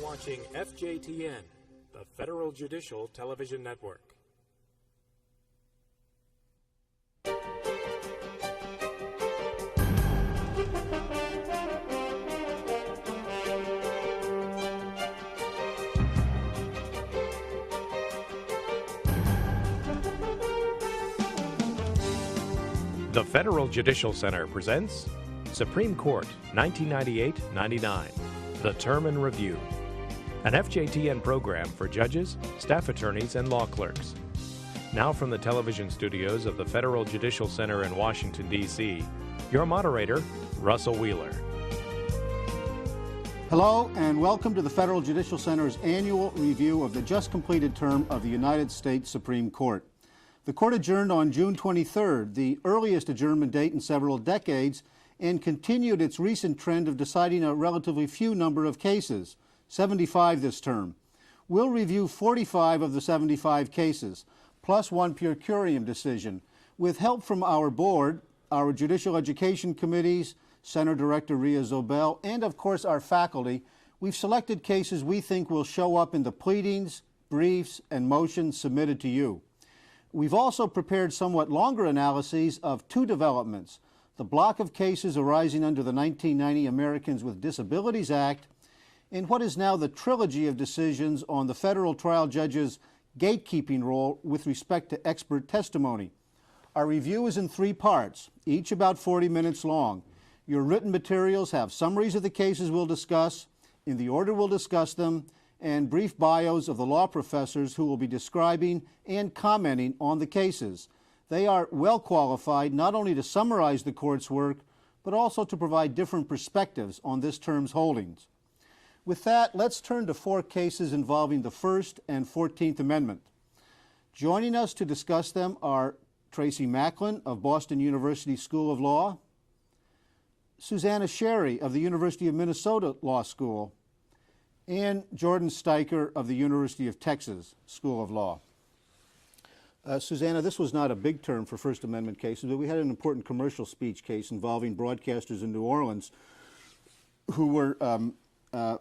watching FJTN, the Federal Judicial Television Network. The Federal Judicial Center presents Supreme Court 1998-99, The Term in Review, an FJTN program for judges, staff attorneys, and law clerks. Now from the television studios of the Federal Judicial Center in Washington, D.C., your moderator, Russell Wheeler. Hello, and welcome to the Federal Judicial Center's annual review of the just completed term of the United States Supreme Court. The court adjourned on June 23rd, the earliest adjournment date in several decades, and continued its recent trend of deciding a relatively few number of cases, 75 this term. We'll review 45 of the 75 cases, plus one per curiam decision, with help from our board, our Judicial Education Committees, Center Director Ria Zobel, and of course our faculty. We've selected cases we think will show up in the pleadings, briefs, and motions submitted to you. We've also prepared somewhat longer analyses of two developments: the block of cases arising under the 1990 Americans with Disabilities Act, and what is now the trilogy of decisions on the federal trial judge's gatekeeping role with respect to expert testimony. Our review is in three parts, each about 40 minutes long. Your written materials have summaries of the cases we'll discuss, in the order we'll discuss them, and brief bios of the law professors who will be describing and commenting on the cases. They are well qualified not only to summarize the court's work, but also to provide different perspectives on this term's holdings. With that, let's turn to four cases involving the First and 14th Amendment. Joining us to discuss them are Tracy Macklin of Boston University School of Law, Susanna Sherry of the University of Minnesota Law School, and Jordan Steiker of the University of Texas School of Law. Susanna, this was not a big term for First Amendment cases, but we had an important commercial speech case involving broadcasters in New Orleans who were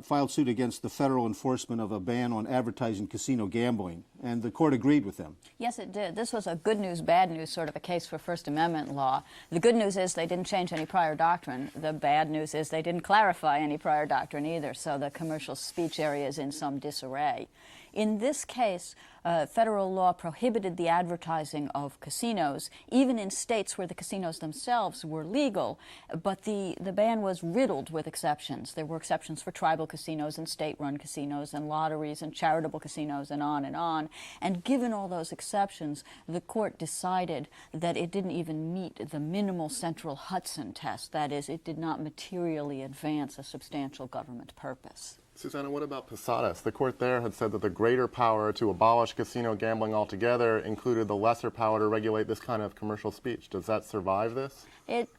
filed suit against the federal enforcement of a ban on advertising casino gambling, and the court agreed with them. Yes, it did. This was a good news, bad news sort of a case for First Amendment law. The good news is they didn't change any prior doctrine. The bad news is they didn't clarify any prior doctrine either, so the commercial speech area is in some disarray. In this case, federal law prohibited the advertising of casinos, even in states where the casinos themselves were legal, but the ban was riddled with exceptions. There were exceptions for tribal casinos and state-run casinos and lotteries and charitable casinos and on and on. And given all those exceptions, the court decided that it didn't even meet the minimal central Hudson test. That is, it did not materially advance a substantial government purpose. Susanna, what about Posadas? The court there had said that the greater power to abolish casino gambling altogether included the lesser power to regulate this kind of commercial speech. Does that survive this?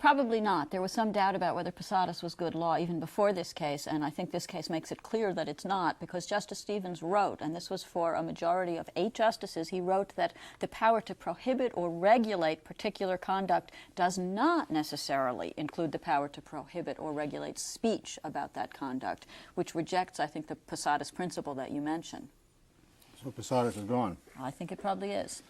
Probably not. There was some doubt about whether Posadas was good law even before this case, and I think this case makes it clear that it's not, because Justice Stevens wrote, and this was for a majority of 8 justices, he wrote that the power to prohibit or regulate particular conduct does not necessarily include the power to prohibit or regulate speech about that conduct, which rejects, I think, the Posadas principle that you mentioned. So Posadas is gone. I think it probably is.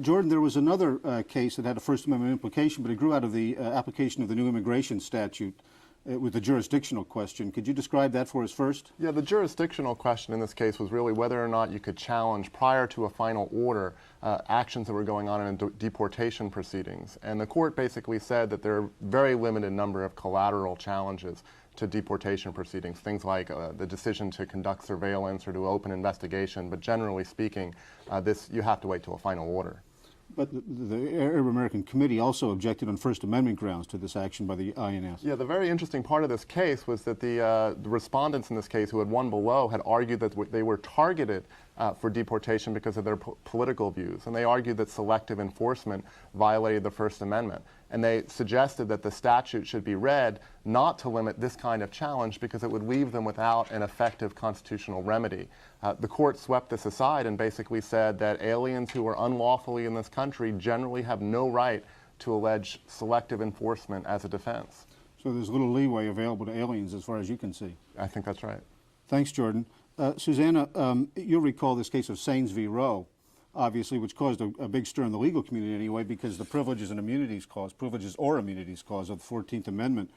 Jordan, there was another case that had a First Amendment implication, but it grew out of the application of the new immigration statute with the jurisdictional question. Could you describe that for us first? Yeah, the jurisdictional question in this case was really whether or not you could challenge, prior to a final order, actions that were going on in deportation proceedings. And the court basically said that there are a very limited number of collateral challenges to deportation proceedings, things like the decision to conduct surveillance or to open investigation, but generally speaking, you have to wait till a final order. But the Arab American Committee also objected on First Amendment grounds to this action by the INS. Yeah, the very interesting part of this case was that the respondents in this case who had won below had argued that they were targeted for deportation because of their political views, and they argued that selective enforcement violated the First Amendment. And they suggested that the statute should be read not to limit this kind of challenge because it would leave them without an effective constitutional remedy. The court swept this aside and basically said that aliens who are unlawfully in this country generally have no right to allege selective enforcement as a defense. So there's little leeway available to aliens as far as you can see. I think that's right. Thanks, Jordan. Susanna, you'll recall this case of Saines v. Roe, obviously, which caused a big stir in the legal community anyway, because the Privileges or Immunities Clause of the 14th Amendment,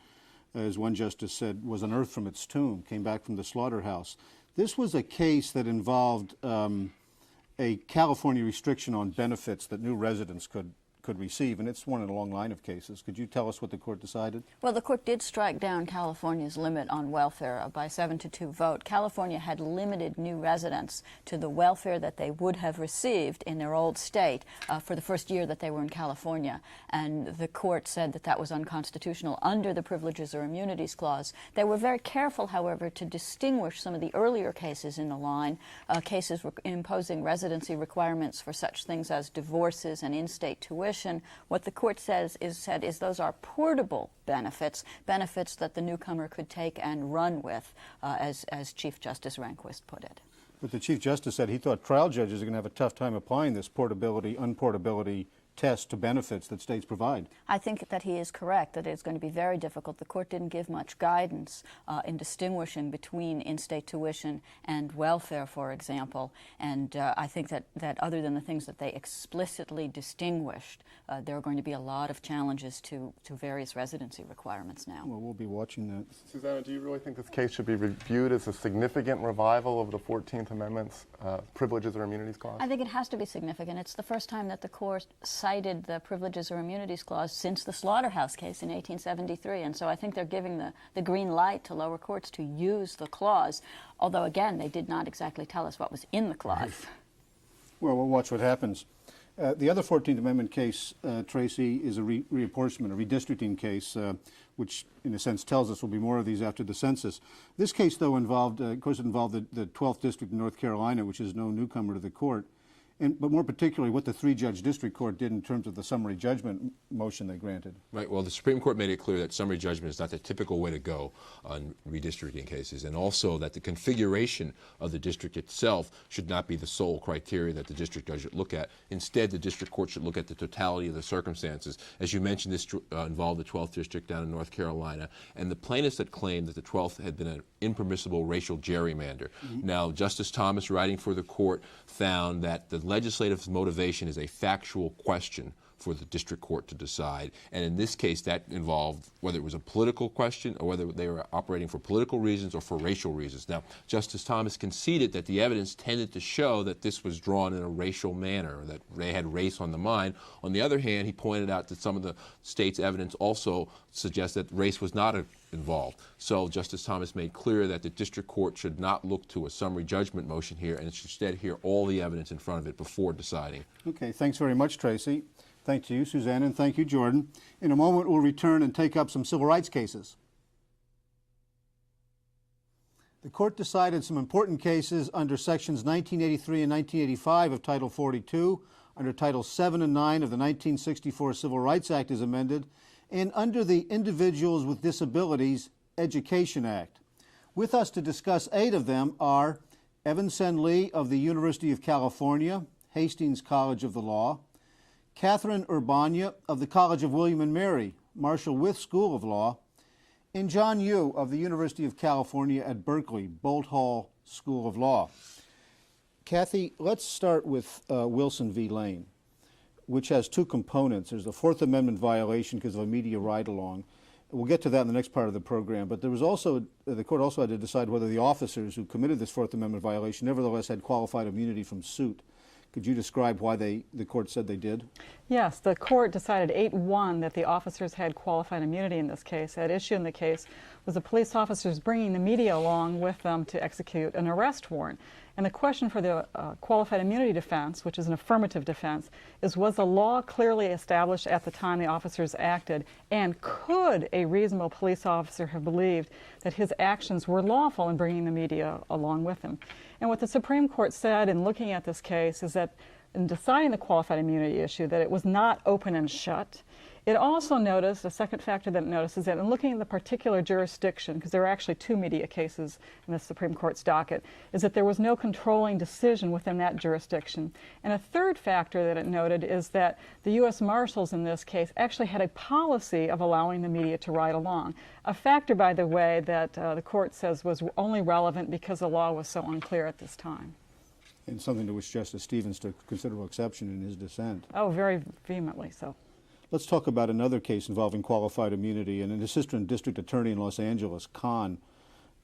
as one justice said, was unearthed from its tomb, came back from the slaughterhouse. This was a case that involved a California restriction on benefits that new residents could receive, and it's one in a long line of cases. Could you tell us what the court decided? Well, the court did strike down California's limit on welfare by 7-2 vote. California had limited new residents to the welfare that they would have received in their old state for the first year that they were in California, and the court said that that was unconstitutional under the Privileges or Immunities Clause. They were very careful, however, to distinguish some of the earlier cases in the line, cases imposing residency requirements for such things as divorces and in-state tuition. What the court said is those are portable benefits that the newcomer could take and run with, as Chief Justice Rehnquist put it. But the Chief Justice said he thought trial judges are going to have a tough time applying this portability, unportability test to benefits that states provide. I think that he is correct, that it's going to be very difficult. The court didn't give much guidance in distinguishing between in-state tuition and welfare, for example, and I think that other than the things that they explicitly distinguished, there are going to be a lot of challenges to various residency requirements now. Well, we'll be watching that. Susanna, do you really think this case should be viewed as a significant revival of the 14th Amendment's Privileges or Immunities Clause? I think it has to be significant. It's the first time that the court cited the Privileges or Immunities Clause since the Slaughterhouse case in 1873, and so I think they're giving the green light to lower courts to use the clause, although again they did not exactly tell us what was in the clause. Well, we'll watch what happens. The other 14th Amendment case, Tracy, is a reapportionment, a redistricting case, which in a sense tells us there'll be more of these after the census. This case, though, involved, of course, the 12th District in North Carolina, which is no newcomer to the court. But more particularly, what the three-judge district court did in terms of the summary judgment motion they granted. Right. Well, the Supreme Court made it clear that summary judgment is not the typical way to go on redistricting cases, and also that the configuration of the district itself should not be the sole criteria that the district judge should look at. Instead, the district court should look at the totality of the circumstances. As you mentioned, this involved the 12th District down in North Carolina, and the plaintiffs had claimed that the 12th had been an impermissible racial gerrymander. Now, Justice Thomas, writing for the court, found that the legislative motivation is a factual question for the district court to decide, and in this case that involved whether it was a political question or whether they were operating for political reasons or for racial reasons. Now, Justice Thomas conceded that the evidence tended to show that this was drawn in a racial manner, that they had race on the mind. On the other hand, he pointed out that some of the state's evidence also suggests that race was not involved. So Justice Thomas made clear that the district court should not look to a summary judgment motion here, and it should instead hear all the evidence in front of it before deciding. Okay, thanks very much, Tracy. Thank you, Susanna, and thank you, Jordan. In a moment, we'll return and take up some civil rights cases. The court decided some important cases under Sections 1983 and 1985 of Title 42, under Title 7 and 9 of the 1964 Civil Rights Act as amended, and under the Individuals with Disabilities Education Act. With us to discuss 8 of them are Evan Sen Lee of the University of California, Hastings College of the Law, Catherine Urbania of the College of William and Mary, Marshall Wythe School of Law, and John Yu of the University of California at Berkeley, Bolt Hall School of Law. Kathy, let's start with Wilson v. Lane, which has 2 components. There's the Fourth Amendment violation because of a media ride-along. We'll get to that in the next part of the program, but there was also, the court also had to decide whether the officers who committed this Fourth Amendment violation nevertheless had qualified immunity from suit. Could you describe why the court said they did? Yes, the court decided 8-1 that the officers had qualified immunity in this case. At issue in the case was the police officers bringing the media along with them to execute an arrest warrant. And the question for the qualified immunity defense, which is an affirmative defense, is was the law clearly established at the time the officers acted, and could a reasonable police officer have believed that his actions were lawful in bringing the media along with him? And what the Supreme Court said in looking at this case is that in deciding the qualified immunity issue, that it was not open and shut. It also noticed, a second factor that it noticed is that in looking at the particular jurisdiction, because there are actually 2 media cases in the Supreme Court's docket, is that there was no controlling decision within that jurisdiction. And a third factor that it noted is that the U.S. Marshals in this case actually had a policy of allowing the media to ride along. A factor, by the way, that the court says was only relevant because the law was so unclear at this time. And something to which Justice Stevens took considerable exception in his dissent. Oh, very vehemently so. Let's talk about another case involving qualified immunity. And an assistant district attorney in Los Angeles, Kahn,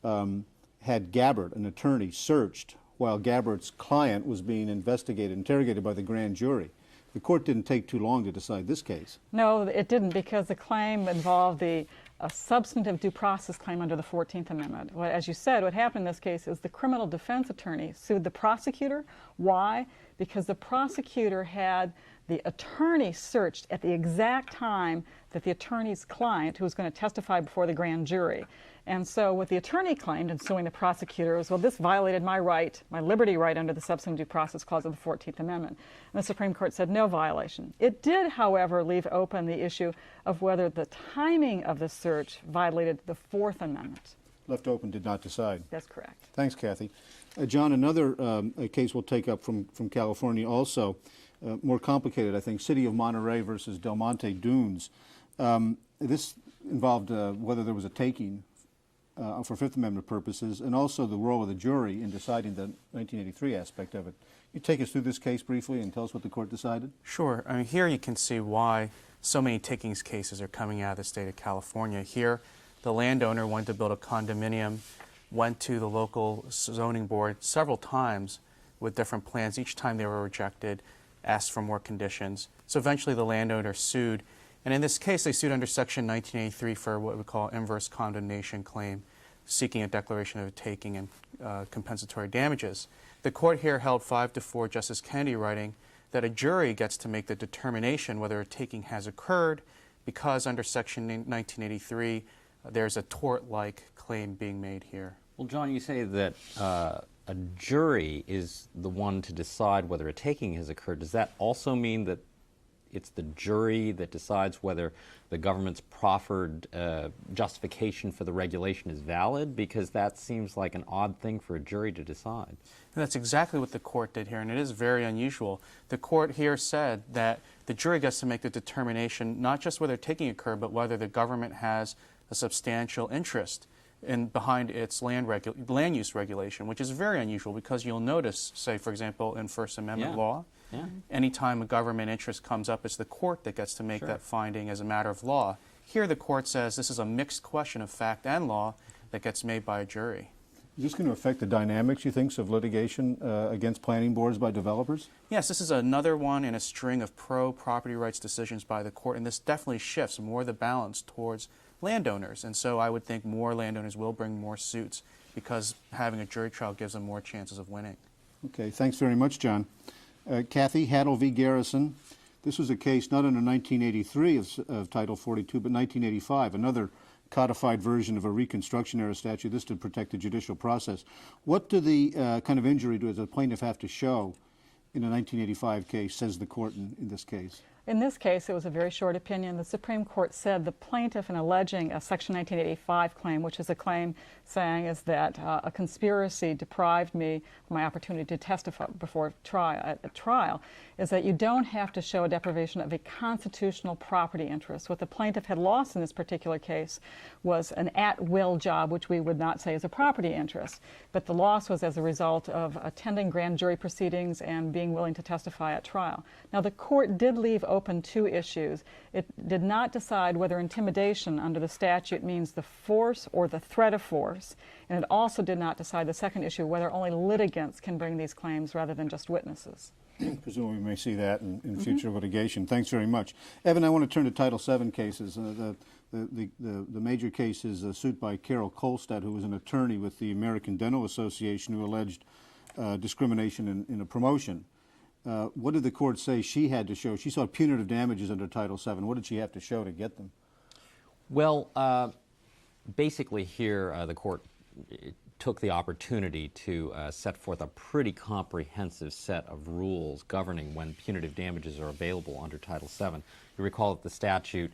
had Gabbard, an attorney, searched while Gabbard's client was being interrogated by the grand jury. The court didn't take too long to decide this case. No, it didn't, because the claim involved a substantive due process claim under the 14th Amendment. Well, as you said, what happened in this case is the criminal defense attorney sued the prosecutor. Why? Because the prosecutor had the attorney searched at the exact time that the attorney's client, who was going to testify before the grand jury. And so what the attorney claimed in suing the prosecutor was, well, this violated my right, my liberty right under the substantive due process clause of the 14th Amendment. And the Supreme Court said no violation. It did, however, leave open the issue of whether the timing of the search violated the 4th Amendment. Left open, did not decide. That's correct. Thanks, Kathy. John, another case we'll take up from California also, more complicated, I think, City of Monterey versus Del Monte Dunes. This involved whether there was a taking for Fifth Amendment purposes, and also the role of the jury in deciding the 1983 aspect of it. You take us through this case briefly and tell us what the court decided? Sure. I mean, here you can see why so many takings cases are coming out of the state of California. Here, the landowner wanted to build a condominium, went to the local zoning board several times with different plans. Each time they were rejected, asked for more conditions. So eventually the landowner sued. And in this case, they sued under Section 1983 for what we call inverse condemnation claim, seeking a declaration of a taking and compensatory damages. The court here held 5-4, Justice Kennedy writing that a jury gets to make the determination whether a taking has occurred because under Section 1983, there's a tort-like claim being made here. Well, John, you say that a jury is the one to decide whether a taking has occurred. Does that also mean that it's the jury that decides whether the government's proffered justification for the regulation is valid? Because that seems like an odd thing for a jury to decide. And that's exactly what the court did here, and it is very unusual. The court here said that the jury gets to make the determination not just whether taking occurred, but whether the government has a substantial interest behind its land use regulation, which is very unusual because you'll notice, say, for example, in First Amendment law, anytime a government interest comes up, it's the court that gets to make that finding as a matter of law. Here the court says this is a mixed question of fact and law that gets made by a jury. Is this going to affect the dynamics, you think, of litigation against planning boards by developers? Yes, this is another one in a string of pro-property rights decisions by the court, and this definitely shifts more the balance towards landowners. And so I would think more landowners will bring more suits because having a jury trial gives them more chances of winning. Okay, thanks very much, John. Kathy, Haddle v. Garrison. This was a case not under 1983 of Title 42, but 1985, another codified version of a Reconstruction-era statute. This to protect the judicial process. What do the kind of injury does a plaintiff have to show in a 1985 case, says the court in this case? In this case, it was a very short opinion. The Supreme Court said the plaintiff, in alleging a Section 1985 claim, which is a claim saying is that a conspiracy deprived me of my opportunity to testify before trial, is that you don't have to show a deprivation of a constitutional property interest. What the plaintiff had lost in this particular case was an at-will job, which we would not say is a property interest. But the loss was as a result of attending grand jury proceedings and being willing to testify at trial. Now, the court did leave open two issues. It did not decide whether intimidation under the statute means the force or the threat of force, and it also did not decide the second issue, whether only litigants can bring these claims rather than just witnesses. Presumably we may see that in future litigation. Thanks very much. Evan, I want to turn to Title VII cases. The major case is a suit by Carol Kolstad, who was an attorney with the American Dental Association, who alleged discrimination in a promotion. What did the court say she had to show? She sought punitive damages under Title VII. What did she have to show to get them? Well, basically here the court took the opportunity to set forth a pretty comprehensive set of rules governing when punitive damages are available under Title VII. You recall that the statute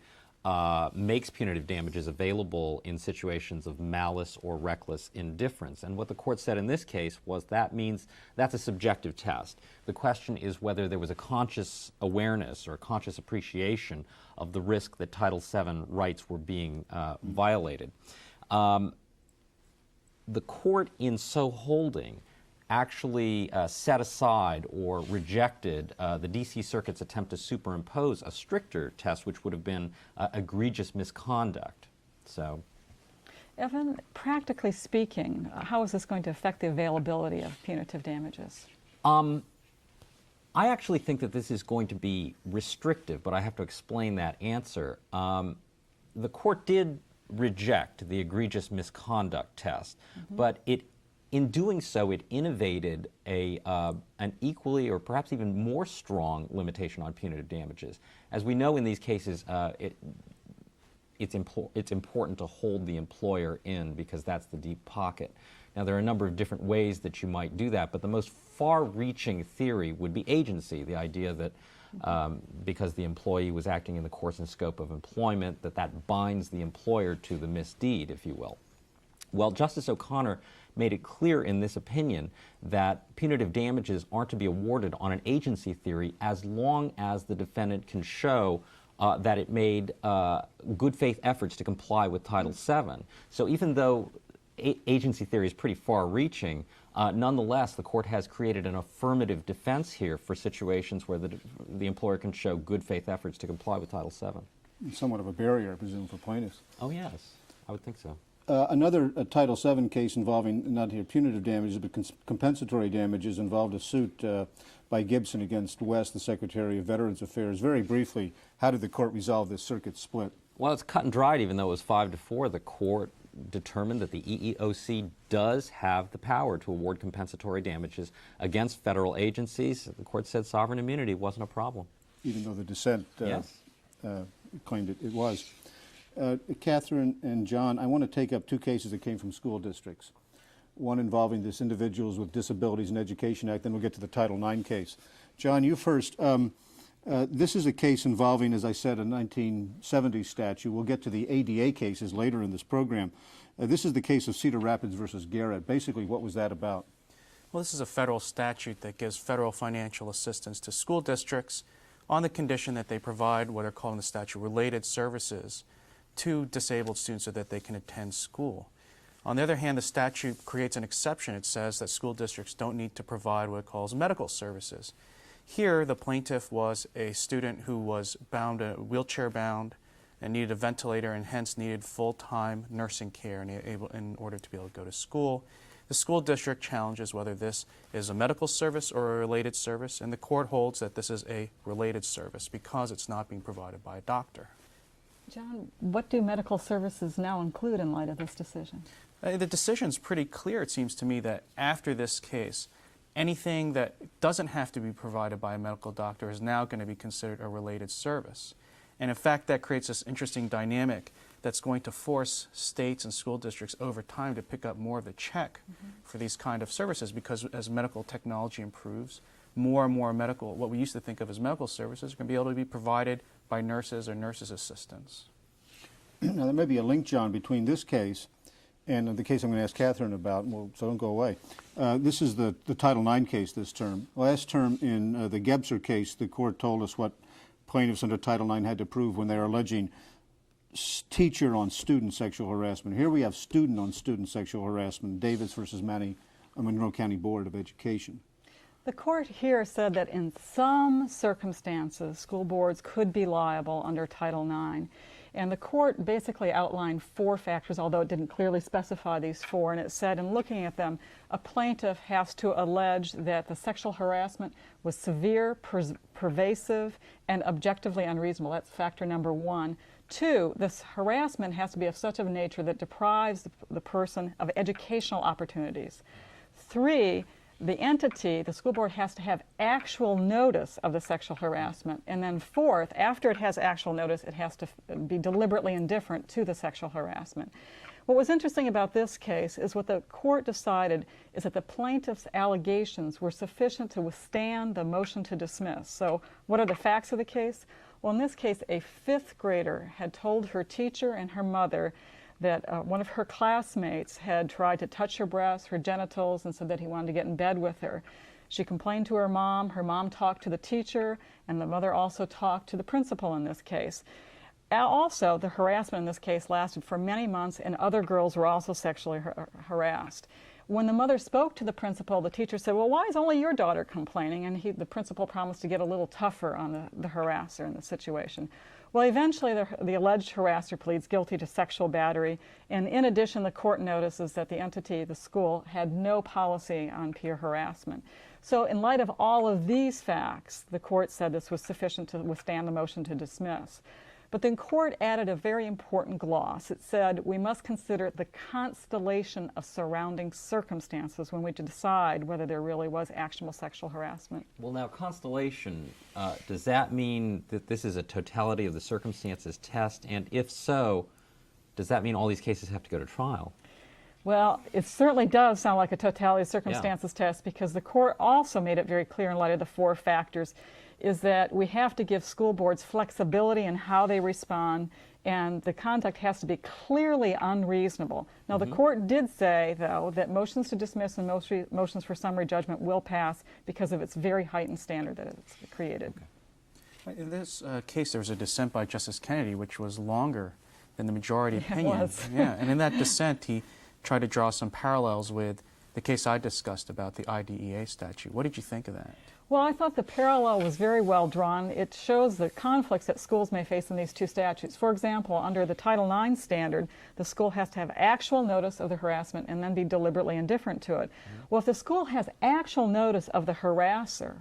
makes punitive damages available in situations of malice or reckless indifference. And what the court said in this case was that means that's a subjective test. The question is whether there was a conscious awareness or a conscious appreciation of the risk that Title VII rights were being violated. The court, in so holding, actually set aside or rejected the D.C. Circuit's attempt to superimpose a stricter test, which would have been egregious misconduct. So, Evan, practically speaking, how is this going to affect the availability of punitive damages? I actually think that this is going to be restrictive, but I have to explain that answer. The court did reject the egregious misconduct test, but in doing so, it innovated an equally or perhaps even more strong limitation on punitive damages. As we know in these cases, it's important to hold the employer in because that's the deep pocket. Now, there are a number of different ways that you might do that, but the most far-reaching theory would be agency, the idea that because the employee was acting in the course and scope of employment, that binds the employer to the misdeed, if you will. Well, Justice O'Connor made it clear in this opinion that punitive damages aren't to be awarded on an agency theory as long as the defendant can show that it made good faith efforts to comply with Title VII. So even though agency theory is pretty far-reaching, nonetheless, the court has created an affirmative defense here for situations where the employer can show good faith efforts to comply with Title VII. Somewhat of a barrier, I presume, for plaintiffs. Oh, yes. I would think so. Another Title VII case involving not here punitive damages but compensatory damages involved a suit by Gibson against West, the Secretary of Veterans Affairs. Very briefly, how did the court resolve this circuit split? Well, it's cut and dried. Even though it was 5-4, the court determined that the EEOC does have the power to award compensatory damages against federal agencies. The court said sovereign immunity wasn't a problem. Even though the dissent Yes. claimed it was. Catherine and John, I want to take up two cases that came from school districts. One involving this Individuals with Disabilities in Education Act, then we'll get to the Title IX case. John, you first. This is a case involving, as I said, a 1970s statute. We'll get to the ADA cases later in this program. This is the case of Cedar Rapids versus Garrett. Basically, what was that about? Well, this is a federal statute that gives federal financial assistance to school districts on the condition that they provide what are called in the statute related services to disabled students so that they can attend school. On the other hand, the statute creates an exception. It says that school districts don't need to provide what it calls medical services. Here, the plaintiff was a student who was wheelchair bound and needed a ventilator and hence needed full-time nursing care in order to be able to go to school. The school district challenges whether this is a medical service or a related service, and the court holds that this is a related service because it's not being provided by a doctor. John, what do medical services now include in light of this decision? The decision's pretty clear, it seems to me, that after this case, anything that doesn't have to be provided by a medical doctor is now going to be considered a related service. And in fact, that creates this interesting dynamic that's going to force states and school districts over time to pick up more of the check for these kind of services, because as medical technology improves, more and more medical, what we used to think of as medical services, are going to be able to be provided by nurses or nurses' assistants. Now, there may be a link, John, between this case and the case I'm going to ask Catherine about, so don't go away. This is the Title IX case this term. Last term in the Gebser case, the court told us what plaintiffs under Title IX had to prove when they are alleging teacher on student sexual harassment. Here we have student on student sexual harassment, Davis versus Monroe County Board of Education. The court here said that in some circumstances, school boards could be liable under Title IX. And the court basically outlined 4 factors, although it didn't clearly specify these 4. And it said, in looking at them, a plaintiff has to allege that the sexual harassment was severe, pervasive, and objectively unreasonable. That's factor number 1. 2, this harassment has to be of such a nature that deprives the person of educational opportunities. 3, the entity, the school board, has to have actual notice of the sexual harassment. And then 4th, after it has actual notice, it has to be deliberately indifferent to the sexual harassment. What was interesting about this case is what the court decided is that the plaintiff's allegations were sufficient to withstand the motion to dismiss. So what are the facts of the case? Well, in this case, a 5th grader had told her teacher and her mother that one of her classmates had tried to touch her breasts, her genitals, and said that he wanted to get in bed with her. She complained to her mom talked to the teacher, and the mother also talked to the principal in this case. Also, the harassment in this case lasted for many months, and other girls were also sexually harassed. When the mother spoke to the principal, the teacher said, well, why is only your daughter complaining? And the principal promised to get a little tougher on the harasser in the situation. Well, eventually the alleged harasser pleads guilty to sexual battery, and in addition, the court notices that the entity, the school, had no policy on peer harassment. So in light of all of these facts, the court said this was sufficient to withstand the motion to dismiss. But the court added a very important gloss. It said we must consider the constellation of surrounding circumstances when we decide whether there really was actionable sexual harassment. Well, now, constellation, does that mean that this is a totality of the circumstances test? And if so, does that mean all these cases have to go to trial? Well, it certainly does sound like a totality of circumstances test, because the court also made it very clear in light of the 4 factors is that we have to give school boards flexibility in how they respond, and the conduct has to be clearly unreasonable. Now, the court did say, though, that motions to dismiss and motions for summary judgment will pass because of its very heightened standard that it's created. Okay. In this case, there was a dissent by Justice Kennedy, which was longer than the majority opinion. It was. Yeah, and in that dissent, he tried to draw some parallels with the case I discussed about the IDEA statute. What did you think of that? Well, I thought the parallel was very well drawn. It shows the conflicts that schools may face in these 2 statutes. For example, under the Title IX standard, the school has to have actual notice of the harassment and then be deliberately indifferent to it. Well, if the school has actual notice of the harasser,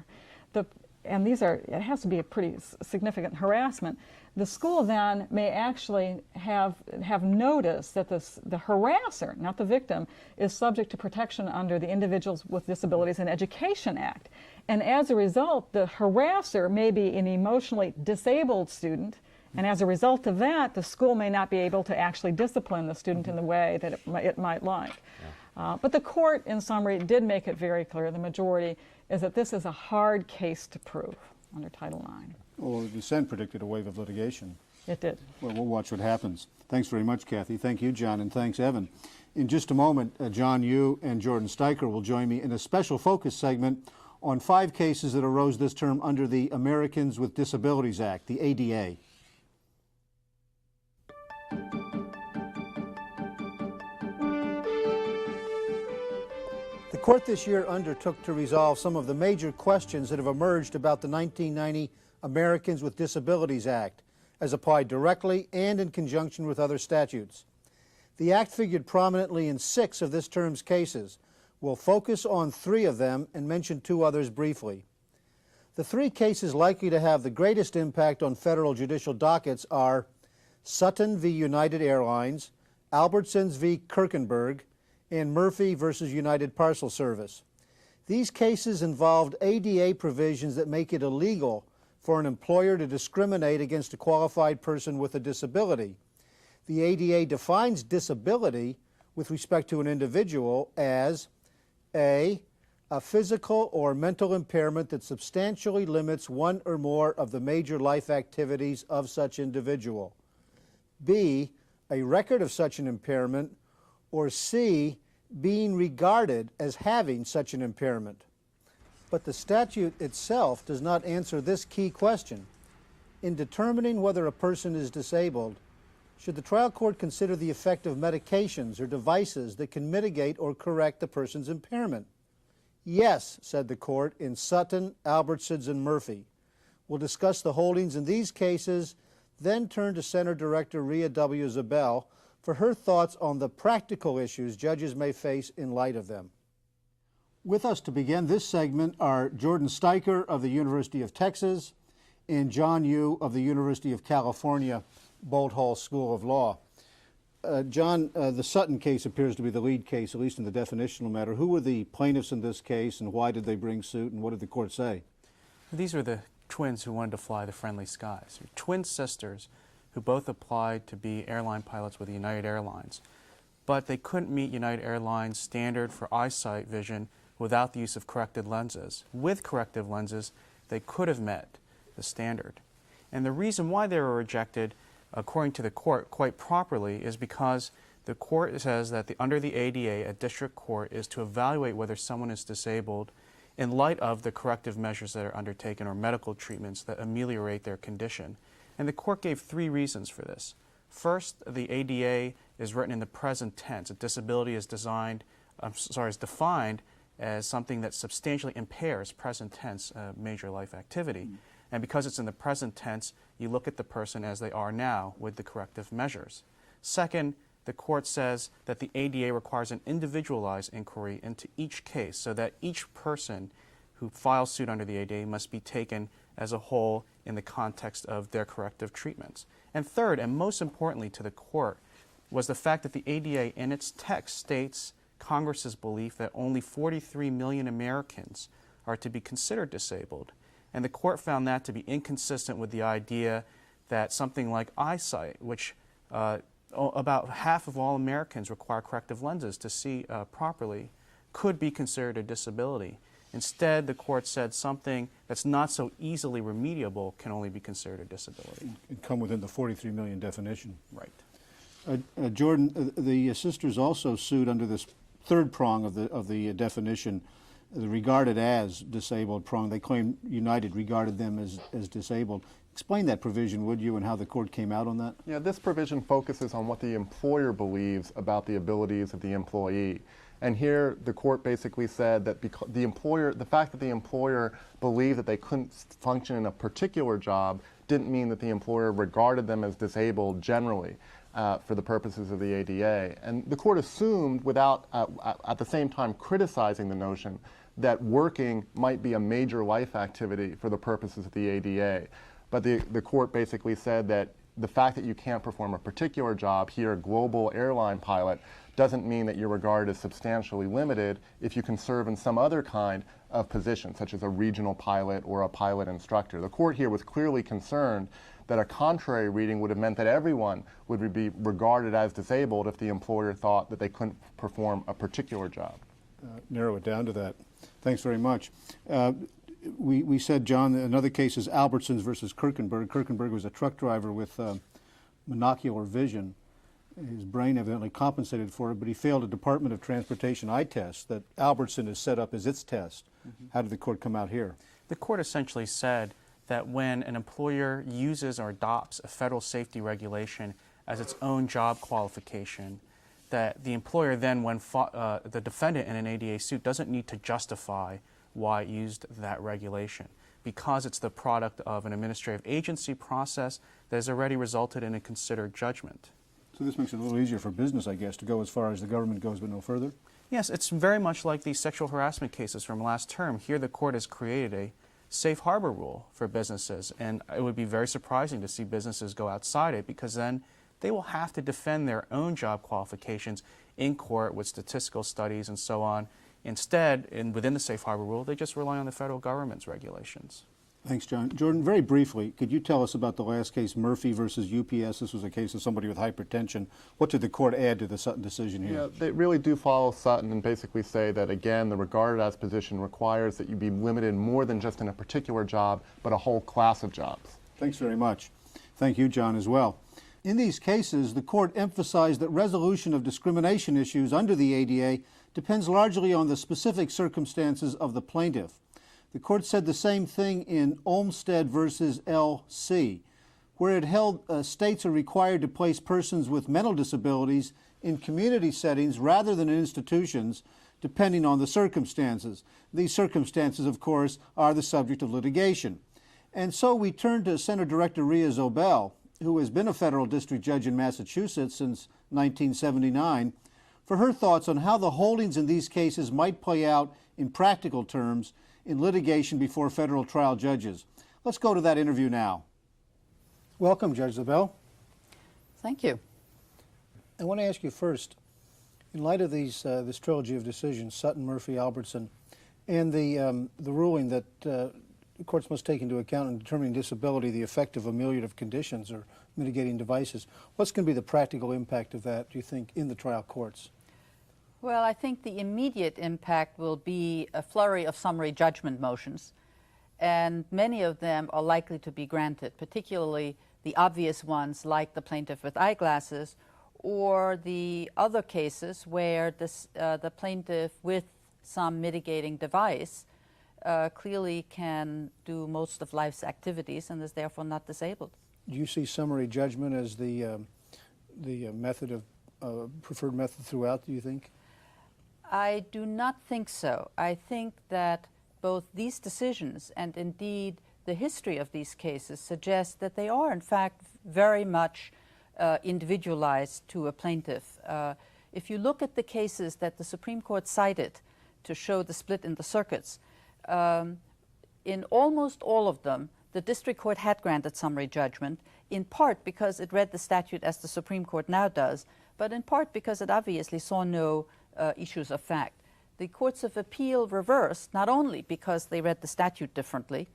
and it has to be a pretty significant harassment, the school then may actually have notice that the harasser, not the victim, is subject to protection under the Individuals with Disabilities in Education Act. And as a result, the harasser may be an emotionally disabled student, and as a result of that, the school may not be able to actually discipline the student in the way that it might like. Yeah. But the court, in summary, did make it very clear, the majority, is that this is a hard case to prove under Title IX. Well, the dissent predicted a wave of litigation. It did. Well, we'll watch what happens. Thanks very much, Kathy. Thank you, John, and thanks, Evan. In just a moment, John Yu and Jordan Steicher will join me in a special focus segment on 5 cases that arose this term under the Americans with Disabilities Act, the ADA. The court this year undertook to resolve some of the major questions that have emerged about the 1990 Americans with Disabilities Act, as applied directly and in conjunction with other statutes. The Act figured prominently in 6 of this term's cases. We'll focus on 3 of them and mention 2 others briefly. The 3 cases likely to have the greatest impact on federal judicial dockets are Sutton v. United Airlines, Albertsons v. Kirkenberg, and Murphy v. United Parcel Service. These cases involved ADA provisions that make it illegal for an employer to discriminate against a qualified person with a disability. The ADA defines disability with respect to an individual as A, a physical or mental impairment that substantially limits one or more of the major life activities of such individual. B, a record of such an impairment, or C, being regarded as having such an impairment. But the statute itself does not answer this key question. In determining whether a person is disabled, should the trial court consider the effect of medications or devices that can mitigate or correct the person's impairment? Yes, said the court in Sutton, Albertsons, and Murphy. We'll discuss the holdings in these cases, then turn to Center Director Rhea W. Zabel for her thoughts on the practical issues judges may face in light of them. With us to begin this segment are Jordan Steicher of the University of Texas and John Yu of the University of California, Bolt Hall School of Law. John, the Sutton case appears to be the lead case, at least in the definitional matter. Who were the plaintiffs in this case, and why did they bring suit, and what did the court say? These were the twins who wanted to fly the friendly skies. Twin sisters who both applied to be airline pilots with United Airlines. but they couldn't meet United Airlines' standard for eyesight vision without the use of corrected lenses. With corrective lenses, they could have met the standard. And the reason why they were rejected, according to the court, quite properly, is because the court says that under the ADA, a district court is to evaluate whether someone is disabled in light of the corrective measures that are undertaken or medical treatments that ameliorate their condition. And the court gave 3 reasons for this. First, the ADA is written in the present tense. A disability is defined as something that substantially impairs, present tense, major life activity. And because it's in the present tense, you look at the person as they are now with the corrective measures. Second, the court says that the ADA requires an individualized inquiry into each case so that each person who files suit under the ADA must be taken as a whole in the context of their corrective treatments. And third, and most importantly to the court, was the fact that the ADA in its text states Congress's belief that only 43 million Americans are to be considered disabled. And the court found that to be inconsistent with the idea that something like eyesight, which about half of all Americans require corrective lenses to see properly, could be considered a disability. Instead, the court said something that's not so easily remediable can only be considered a disability. It come within the 43 million definition. Right. Jordan, the sisters also sued under this third prong of the definition, the regarded as disabled prong. They claim United regarded them as disabled. Explain that provision, would you, and how the court came out on that? Yeah, this provision focuses on what the employer believes about the abilities of the employee. And here, the court basically said that because the fact that the employer believed that they couldn't function in a particular job didn't mean that the employer regarded them as disabled generally for the purposes of the ADA. And the court assumed, without at the same time criticizing the notion, that working might be a major life activity for the purposes of the ADA. But the court basically said that the fact that you can't perform a particular job, here a global airline pilot, doesn't mean that you're regarded as substantially limited if you can serve in some other kind of position, such as a regional pilot or a pilot instructor. The court here was clearly concerned that a contrary reading would have meant that everyone would be regarded as disabled if the employer thought that they couldn't perform a particular job. Narrow it down to that. Thanks very much. We said, John, another case is Albertsons versus Kirkenberg. Kirkenberg was a truck driver with monocular vision. His brain evidently compensated for it, but he failed a Department of Transportation eye test that Albertson has set up as its test. How did the court come out here? The court essentially said that when an employer uses or adopts a federal safety regulation as its own job qualification, that the employer then, when the defendant in an ADA suit, doesn't need to justify why it used that regulation, because it's the product of an administrative agency process that has already resulted in a considered judgment. So this makes it a little easier for business, I guess, to go as far as the government goes but no further? Yes, it's very much like the sexual harassment cases from last term. Here the court has created a safe harbor rule for businesses, and it would be very surprising to see businesses go outside it, because then they will have to defend their own job qualifications in court with statistical studies and so on. Instead, within the safe harbor rule, they just rely on the federal government's regulations. Thanks, John. Jordan, very briefly, could you tell us about the last case, Murphy versus UPS? This was a case of somebody with hypertension. What did the court add to the Sutton decision here? Yeah, they really do follow Sutton and basically say that, again, the regarded as position requires that you be limited more than just in a particular job, but a whole class of jobs. Thanks very much. Thank you, John, as well. In these cases, the court emphasized that resolution of discrimination issues under the ADA depends largely on the specific circumstances of the plaintiff. The court said the same thing in Olmstead versus LC, where it held states are required to place persons with mental disabilities in community settings rather than in institutions, depending on the circumstances. These circumstances, of course, are the subject of litigation. And so we turn to Senator Director Rhea Zobel, who has been a federal district judge in Massachusetts since 1979, for her thoughts on how the holdings in these cases might play out in practical terms in litigation before federal trial judges. Let's go to that interview now. Welcome, Judge Zobel. Thank you. I want to ask you first, in light of this trilogy of decisions, Sutton, Murphy, Albertson, and the ruling that courts must take into account in determining disability the effect of ameliorative conditions or mitigating devices. What's going to be the practical impact of that, do you think, in the trial courts? Well, I think the immediate impact will be a flurry of summary judgment motions, and many of them are likely to be granted, particularly the obvious ones like the plaintiff with eyeglasses, or the other cases where the plaintiff with some mitigating device clearly can do most of life's activities and is therefore not disabled. Do you see summary judgment as the method of preferred method throughout, do you think? I do not think so. I think that both these decisions and indeed the history of these cases suggest that they are in fact very much individualized to a plaintiff. If you look at the cases that the Supreme Court cited to show the split in the circuits, in almost all of them, the district court had granted summary judgment, in part because it read the statute as the Supreme Court now does, but in part because it obviously saw no issues of fact. The courts of appeal reversed, not only because they read the statute differently,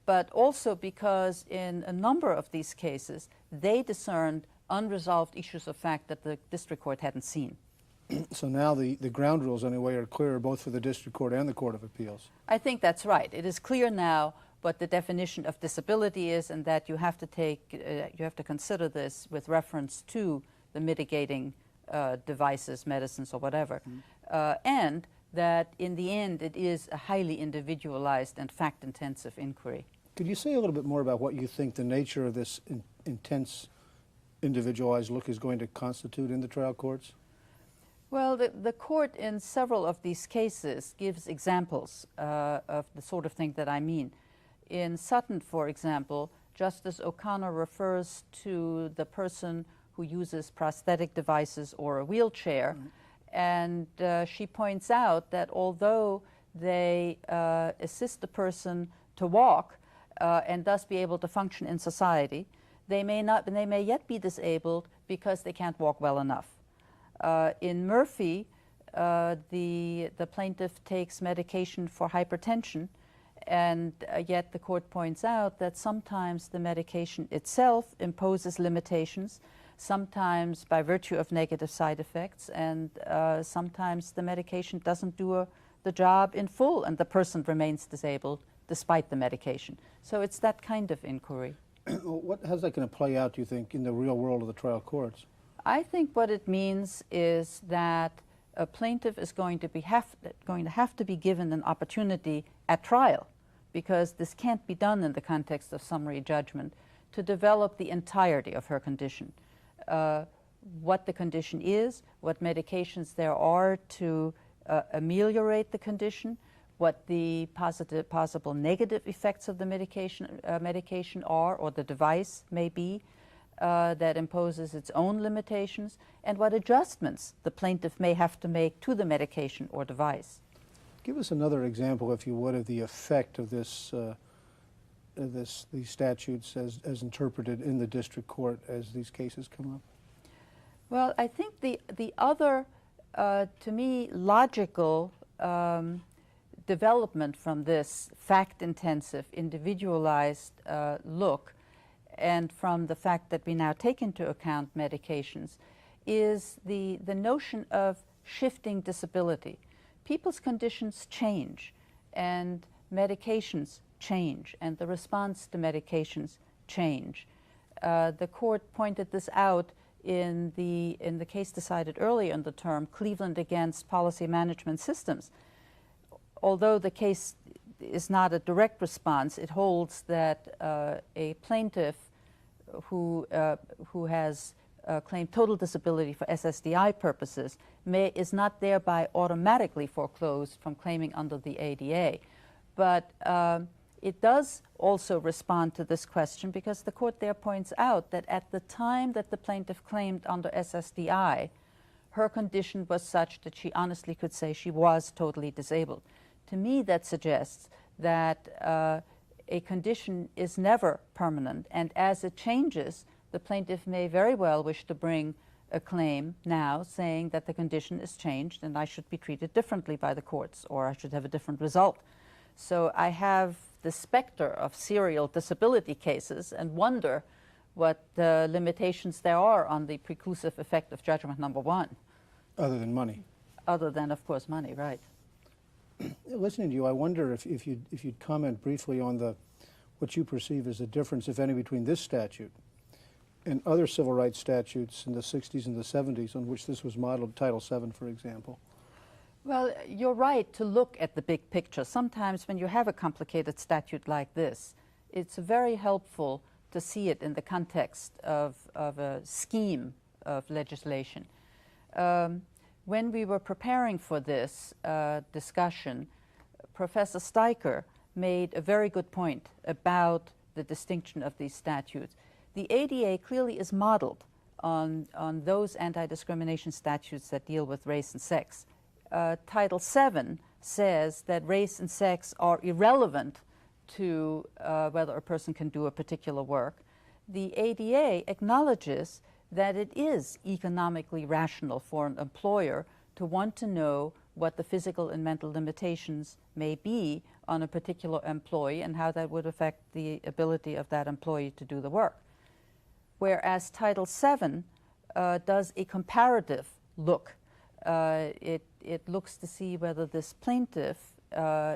but also because in a number of these cases, they discerned unresolved issues of fact that the district court hadn't seen. So now the ground rules, anyway, are clearer both for the district court and the Court of Appeals. I think that's right. It is clear now what the definition of disability is, and that you have to consider this with reference to the mitigating devices, medicines, or whatever, and that in the end it is a highly individualized and fact-intensive inquiry. Could you say a little bit more about what you think the nature of this intense, individualized look is going to constitute in the trial courts? Well, the court in several of these cases gives examples of the sort of thing that I mean. In Sutton, for example, Justice O'Connor refers to the person who uses prosthetic devices or a wheelchair, and she points out that although they assist the person to walk and thus be able to function in society, they may yet be disabled because they can't walk well enough. In Murphy, the plaintiff takes medication for hypertension, and yet the court points out that sometimes the medication itself imposes limitations, sometimes by virtue of negative side effects, and sometimes the medication doesn't do the job in full and the person remains disabled despite the medication. So it's that kind of inquiry. How's that going to play out, do you think, in the real world of the trial courts? I think what it means is that a plaintiff is going to have to be given an opportunity at trial, because this can't be done in the context of summary judgment, to develop the entirety of her condition. What the condition is, what medications there are to ameliorate the condition, what the possible negative effects of the medication are, or the device may be, that imposes its own limitations, and what adjustments the plaintiff may have to make to the medication or device. Give us another example, if you would, of the effect of this, these statutes as interpreted in the district court as these cases come up. Well, I think the other, to me, logical development from this fact-intensive, individualized look, and from the fact that we now take into account medications, is the notion of shifting disability. People's conditions change, and medications change, and the response to medications change. The court pointed this out in the case decided earlier in the term, Cleveland against Policy Management Systems. Although the case is not a direct response, it holds that a plaintiff who has claimed total disability for SSDI purposes is not thereby automatically foreclosed from claiming under the ADA. But it does also respond to this question, because the court there points out that at the time that the plaintiff claimed under SSDI, her condition was such that she honestly could say she was totally disabled. To me, that suggests that a condition is never permanent, and as it changes, the plaintiff may very well wish to bring a claim now saying that the condition is changed and I should be treated differently by the courts, or I should have a different result. So I have the specter of serial disability cases and wonder what limitations there are on the preclusive effect of judgment number one. Other than money. Other than, of course, money, right. Listening to you, I wonder if you'd comment briefly on what you perceive as the difference, if any, between this statute and other civil rights statutes in the 60s and the 70s on which this was modeled, Title VII, for example. Well, you're right to look at the big picture. Sometimes when you have a complicated statute like this, it's very helpful to see it in the context of a scheme of legislation. When we were preparing for this discussion, Professor Steiker made a very good point about the distinction of these statutes. The ADA clearly is modeled on those anti-discrimination statutes that deal with race and sex. Title VII says that race and sex are irrelevant to whether a person can do a particular work. The ADA acknowledges that it is economically rational for an employer to want to know what the physical and mental limitations may be on a particular employee and how that would affect the ability of that employee to do the work. Whereas Title VII does a comparative look. It looks to see whether this plaintiff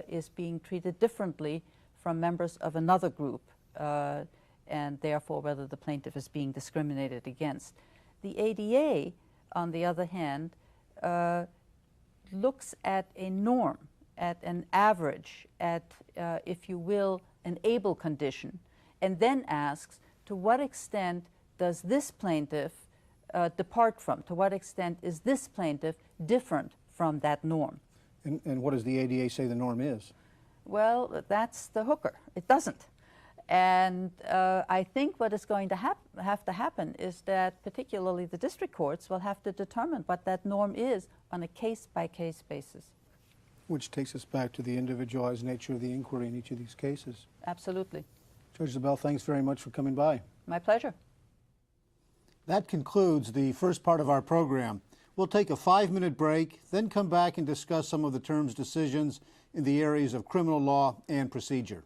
is being treated differently from members of another group, and therefore whether the plaintiff is being discriminated against. The ADA, on the other hand, looks at a norm, at an average, at, if you will, an able condition, and then asks, to what extent does this plaintiff depart from? To what extent is this plaintiff different from that norm? And what does the ADA say the norm is? Well, that's the hooker. It doesn't. And I think what is going to have to happen is that particularly the district courts will have to determine what that norm is on a case-by-case basis. Which takes us back to the individualized nature of the inquiry in each of these cases. Absolutely. Judge Zabel, thanks very much for coming by. My pleasure. That concludes the first part of our program. We'll take a 5-minute break, then come back and discuss some of the term's decisions in the areas of criminal law and procedure.